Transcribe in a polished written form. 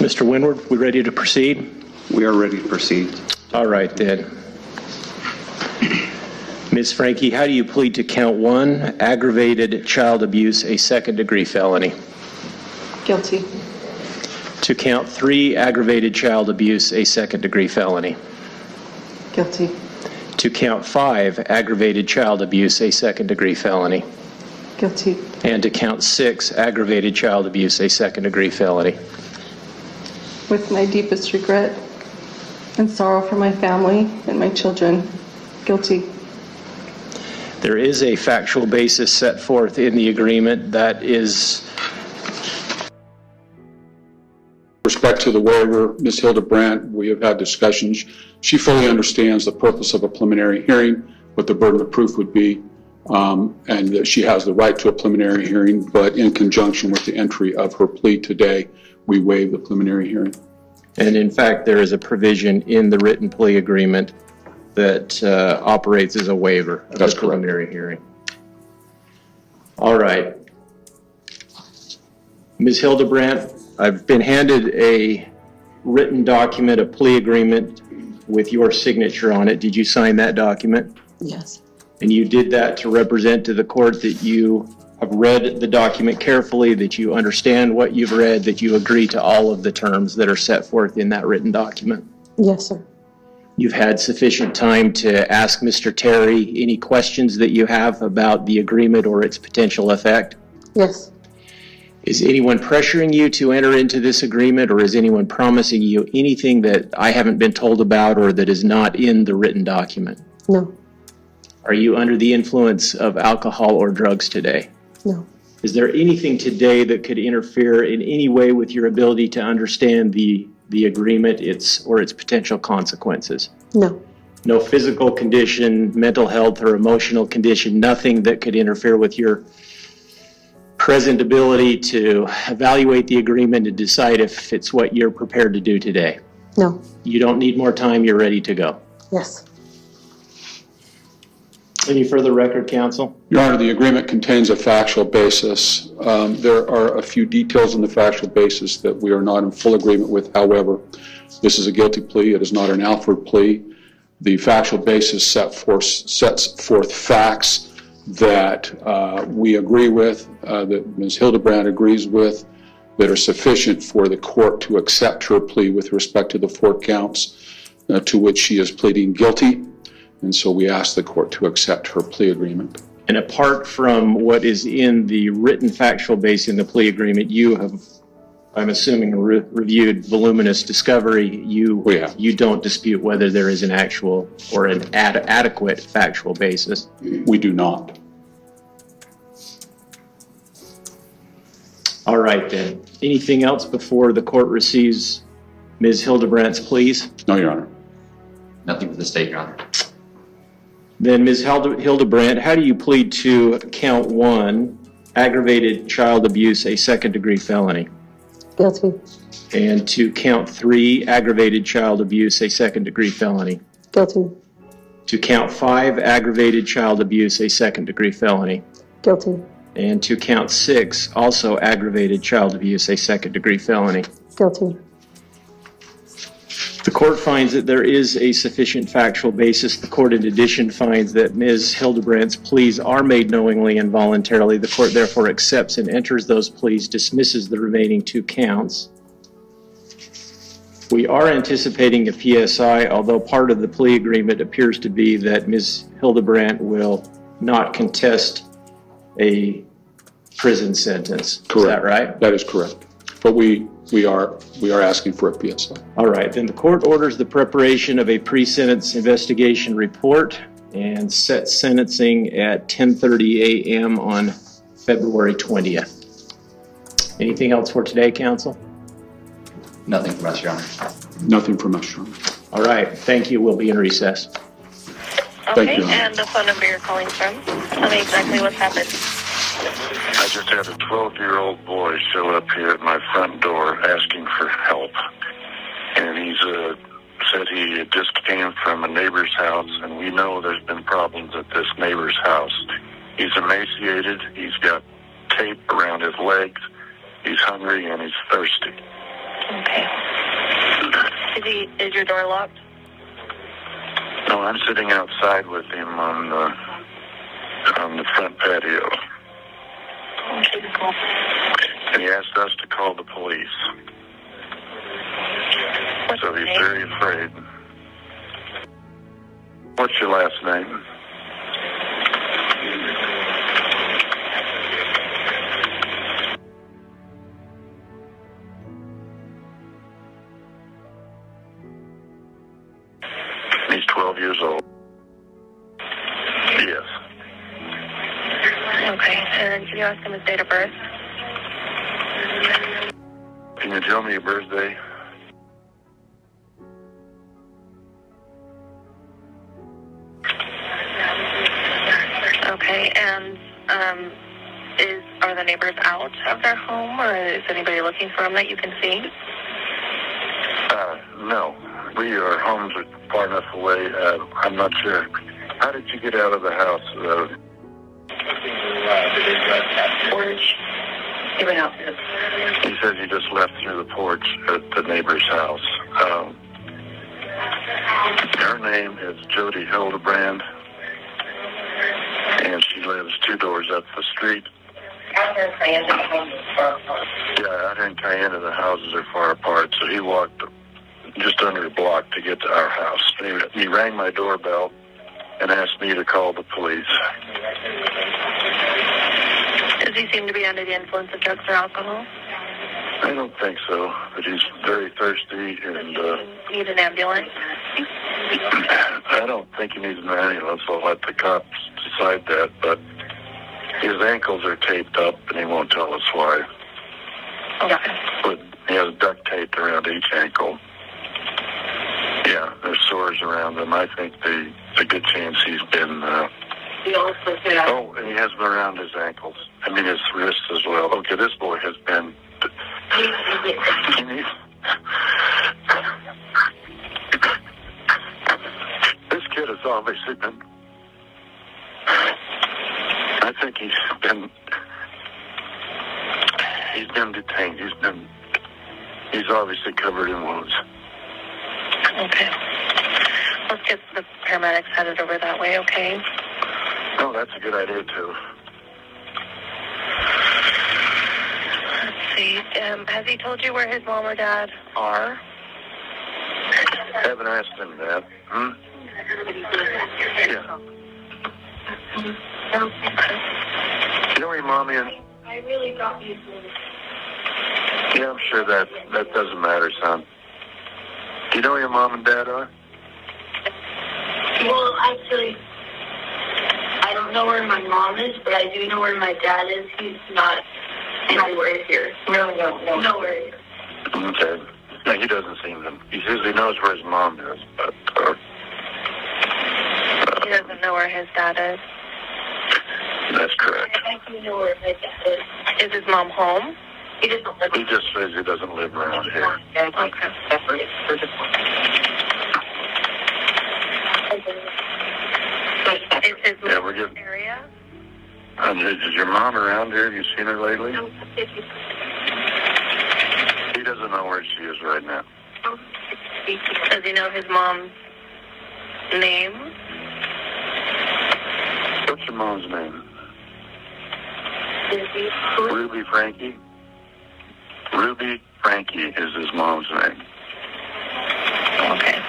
Mr. Winward, we ready to proceed? We are ready to proceed. All right, then. Ms. Franke, how do you plead to count 1, aggravated child abuse, a second-degree felony? Guilty. To count 3, aggravated child abuse, a second-degree felony? Guilty. To count 5, aggravated child abuse, a second-degree felony? Guilty. And to count 6, aggravated child abuse, a second-degree felony? With my deepest regret and sorrow for my family and my children, guilty. There is a factual basis set forth in the agreement that is... With respect to the waiver, Ms. Hildebrandt, we have had discussions. She fully understands the purpose of a preliminary hearing, what the burden of proof would be, and that she has the right to a preliminary hearing, but in conjunction with the entry of her plea today, we waive the preliminary hearing. And in fact, there is a provision in the written plea agreement that operates as a waiver of the preliminary hearing. All right. Ms. Hildebrandt, I've been handed a written document, a plea agreement with your signature on it. Did you sign that document? Yes. And you did that to represent to the court that you have read the document carefully, that you understand what you've read, that you agree to all of the terms that are set forth in that written document? Yes, sir. You've had sufficient time to ask Mr. Terry any questions that you have about the agreement or its potential effect? Yes. Is anyone pressuring you to enter into this agreement, or is anyone promising you anything that I haven't been told about or that is not in the written document? No. Are you under the influence of alcohol or drugs today? No. Is there anything today that could interfere in any way with your ability to understand the agreement, its potential consequences? No. No physical condition, mental health, or emotional condition, nothing that could interfere with your present ability to evaluate the agreement and decide if it's what you're prepared to do today? No. You don't need more time, you're ready to go. Yes. Any further record, counsel? Your Honor, the agreement contains a factual basis. There are a few details in the factual basis that we are not in full agreement with. However, this is a guilty plea. It is not an Alford plea. The factual basis sets forth facts that we agree with, that Ms. Hildebrandt agrees with, that are sufficient for the court to accept her plea with respect to the 4 counts to which she is pleading guilty. And so we ask the court to accept her plea agreement. And apart from what is in the written factual base in the plea agreement, you have, I'm assuming, reviewed voluminous discovery. You don't dispute whether there is an actual or an adequate factual basis? We do not. All right, then. Anything else before the court receives Ms. Hildebrandt's pleas? No, Your Honor. Nothing for the state, Your Honor. Then, Ms. Hildebrandt, how do you plead to count 1, aggravated child abuse, a second-degree felony? Guilty. And to count 3, aggravated child abuse, a second-degree felony? Guilty. To count 5, aggravated child abuse, a second-degree felony? Guilty. And to count 6, also aggravated child abuse, a second-degree felony? Guilty. The court finds that there is a sufficient factual basis. The court, in addition, finds that Ms. Hildebrandt's pleas are made knowingly and voluntarily. The court therefore accepts and enters those pleas, dismisses the remaining 2 counts. We are anticipating a PSI, although part of the plea agreement appears to be that Ms. Hildebrandt will not contest a prison sentence. Correct. Is that right? That is correct. But we are asking for a PSI. All right, then the court orders the preparation of a pre-sentence investigation report and sets sentencing at 10:30 a.m. on February 20th. Anything else for today, counsel? Nothing from us, Your Honor. Nothing from us, Your Honor. All right, thank you. We'll be in recess. Okay, and the phone number you're calling from. Tell me exactly what's happened. I just had a 12-year-old boy show up here at my front door asking for help. And he's said he just came from a neighbor's house, and we know there's been problems at this neighbor's house. He's emaciated, he's got tape around his legs, he's hungry, and he's thirsty. Okay. your door locked? No, I'm sitting outside with him on the front patio. And he asked us to call the police. So he's very afraid. What's your last name? He's 12 years old. Yes. Okay, and can you ask him his date of birth? Can you tell me your birthday? Okay, and are the neighbors out of their home, or is anybody looking for them that you can see? No. Our homes are far enough away. I'm not sure. How did you get out of the house? Porch. He went out. He says he just left through the porch at the neighbor's house. Her name is Jody Hildebrandt, and she lives 2 doors up the street. Out here in Cayenne. Yeah, out here in Cayenne, the houses are far apart, so he walked just under a block to get to our house. He rang my doorbell and asked me to call the police. Does he seem to be under the influence of drugs or alcohol? I don't think so, but he's very thirsty, and Need an ambulance? I don't think he needs an ambulance. I'll let the cops decide that, but his ankles are taped up, and he won't tell us why. Okay. But he has duct taped around each ankle. Yeah, there's sores around them. I think there's a good chance he's been... Oh, and he has them around his ankles. I mean, his wrists as well. Okay, this boy has been... This kid has obviously been... I think he's been detained. He's obviously covered in wounds. Okay. Let's get the paramedics headed over that way, okay? Oh, that's a good idea, too. Let's see. Has he told you where his mom or dad are? Haven't asked him that. Yeah. You know where your mommy is? I really got you. Yeah, I'm sure that doesn't matter, son. Do you know where your mom and dad are? Well, actually, I don't know where my mom is, but I do know where my dad is. He's not anywhere here. Really, no. Nowhere here. Okay. No, he doesn't seem to. He says he knows where his mom is, but... He doesn't know where his dad is. That's correct. I do know where my dad is. Is his mom home? He doesn't live He just says he doesn't live around here. Okay. Is his Yeah, mom we're in getting... the area? Is your mom around here? Have you seen her lately? He doesn't know where she is right now. Does he know his mom's name? What's your mom's name? Ruby Franke? Ruby Franke is his mom's name. Okay.